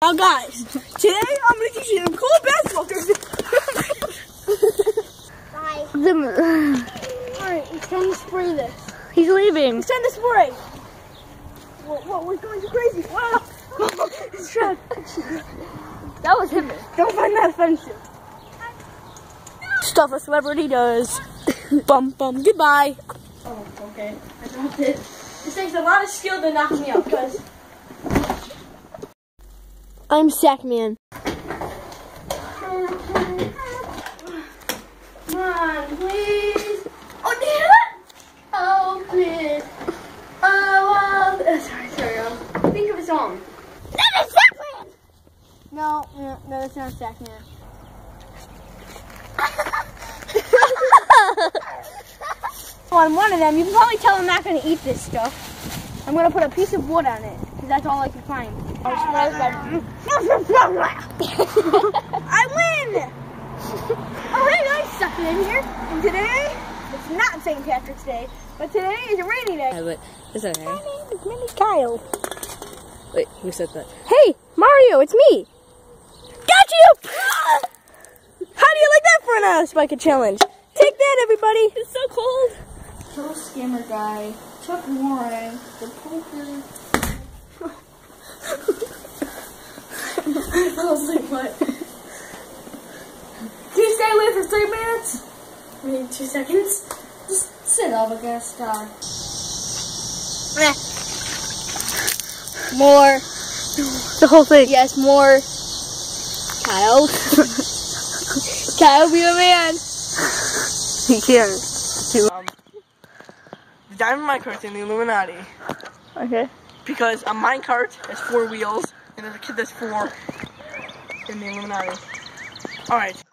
Now guys, today I'm going to teach you some cool basketball tricks. Bye. Alright, it's time to spray this. He's leaving. It's time to spray. Whoa, we're going too crazy. Wow. It's trapped. That was him. Don't find that offensive. Stuff a celebrity does. Bum bum. Goodbye. Oh, okay. I got it. This takes a lot of skill to knock me out because I'm Sackman. come on, please. Oh, damn it! Oh, please. Oh, sorry. Think of a song. That is Sackman! No, that's not Sackman. On one of them, you can probably tell I'm not going to eat this stuff. I'm going to put a piece of wood on it, because that's all I can find. I win! Oh, hey guys, suck it in here. And today, it's not St. Patrick's Day, but today is a rainy day. Yeah, but it's okay. My name is Minnie Kyle. Wait, who said that? Hey, Mario, it's me. Got you! How do you like that for an Spike It challenge? Take that, everybody. It's so cold. Little scammer guy, Chuck Warren, the poker. I was like, what? Can you stay away for 3 minutes? I mean, 2 seconds. Just sit up against God. More. The whole thing. Yes, more. Kyle. Kyle, be a man. He can't. The diamond minecart's in the Illuminati Okay. because a minecart has 4 wheels and there's a kid that's 4 in the Illuminati. Alright.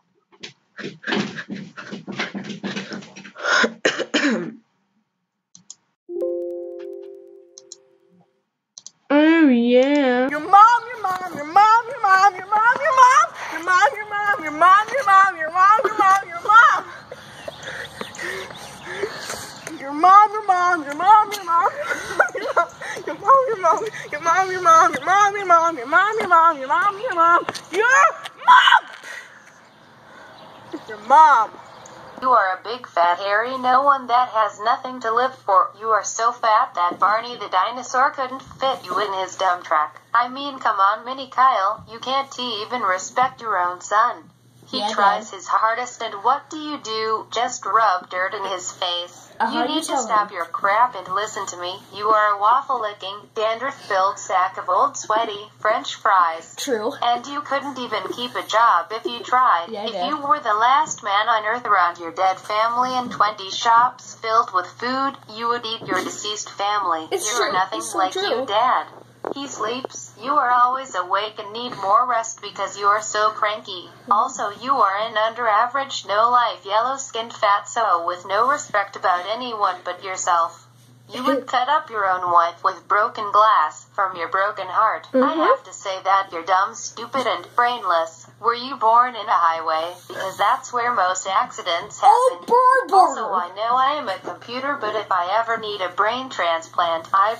Oh, yeah. Your mom. Your mom. You are a big fat hairy no one that has nothing to live for. You are so fat that Barney the dinosaur couldn't fit you in his dump truck. I mean, come on, Minnie Kyle, you can't even respect your own son. He tries his hardest, and what do? Just rub dirt in his face. You need to stop your crap and listen to me. You are a waffle-licking, dandruff-filled sack of old sweaty French fries. True. And you couldn't even keep a job if you tried. If you were the last man on earth around your dead family and 20 shops filled with food, you would eat your deceased family. You're nothing like your dad. He sleeps. You are always awake and need more rest because you are so cranky. Also, you are an under-average, no-life, yellow-skinned fatso with no respect about anyone but yourself. You would cut up your own wife with broken glass from your broken heart. I have to say that you're dumb, stupid, and brainless. Were you born in a highway? Because that's where most accidents happen. Also, I know I am a computer, but if I ever need a brain transplant, I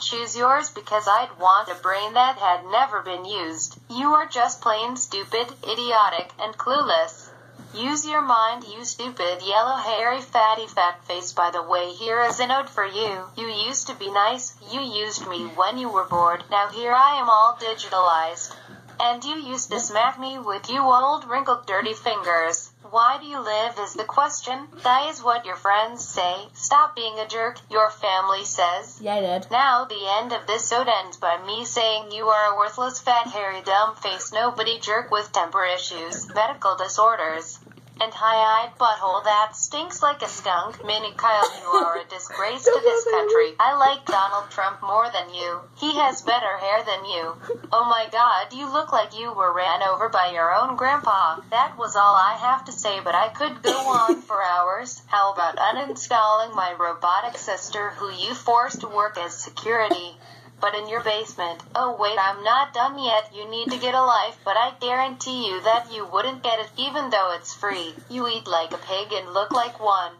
choose yours because I'd want a brain that had never been used. You are just plain stupid, idiotic, and clueless. Use your mind, you stupid, yellow, hairy, fatty, fat face. By the way, here is a note for you. You used to be nice. You used me when you were bored. Now here I am all digitalized. And you used to smack me with you old, wrinkled, dirty fingers. Why do you live is the question. That is what your friends say. Stop being a jerk, your family says. Yeah, I did. Now the end of this ode ends by me saying you are a worthless, fat, hairy, dumb-faced nobody jerk with temper issues, medical disorders, and high-eyed butthole that stinks like a skunk. Minnie Kyle, you are a disgrace to this country. I like Donald Trump more than you. He has better hair than you. Oh my God, you look like you were ran over by your own grandpa. That was all I have to say, but I could go on for hours. How about uninstalling my robotic sister who you forced to work as security? But in your basement. Oh wait, I'm not done yet. You need to get a life, but I guarantee you that you wouldn't get it even though it's free. You eat like a pig and look like one.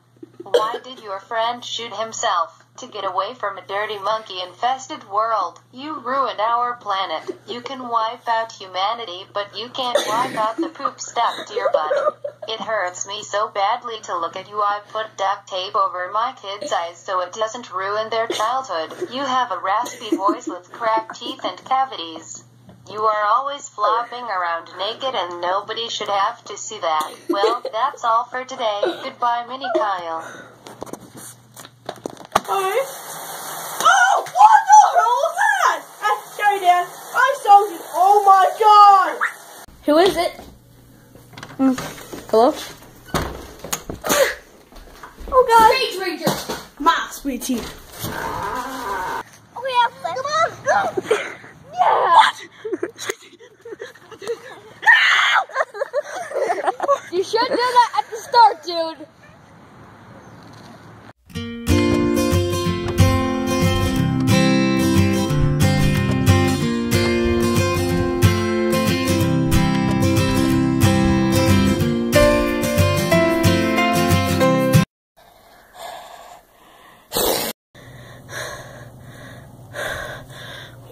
Why did your friend shoot himself? To get away from a dirty monkey-infested world. You ruined our planet. You can wipe out humanity, but you can't wipe out the poop stuck to your butt. It hurts me so badly to look at you. I put duct tape over my kids' eyes so it doesn't ruin their childhood. You have a raspy voice with cracked teeth and cavities. You are always flopping around naked and nobody should have to see that. Well, that's all for today. Goodbye, Mini Kyle. Oh, what the hell was that? Sorry, Dad. I saw you. Oh my God. Who is it? Hello? Oh God. Rage Ranger. My sweet tea. Oh yeah, come on, go. Yeah. What? You should do that at the start, dude.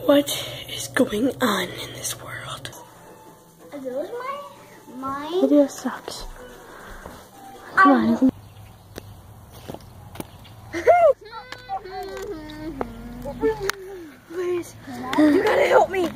What is going on in this world? Are those mine? Video sucks. Come on. Please. You gotta help me.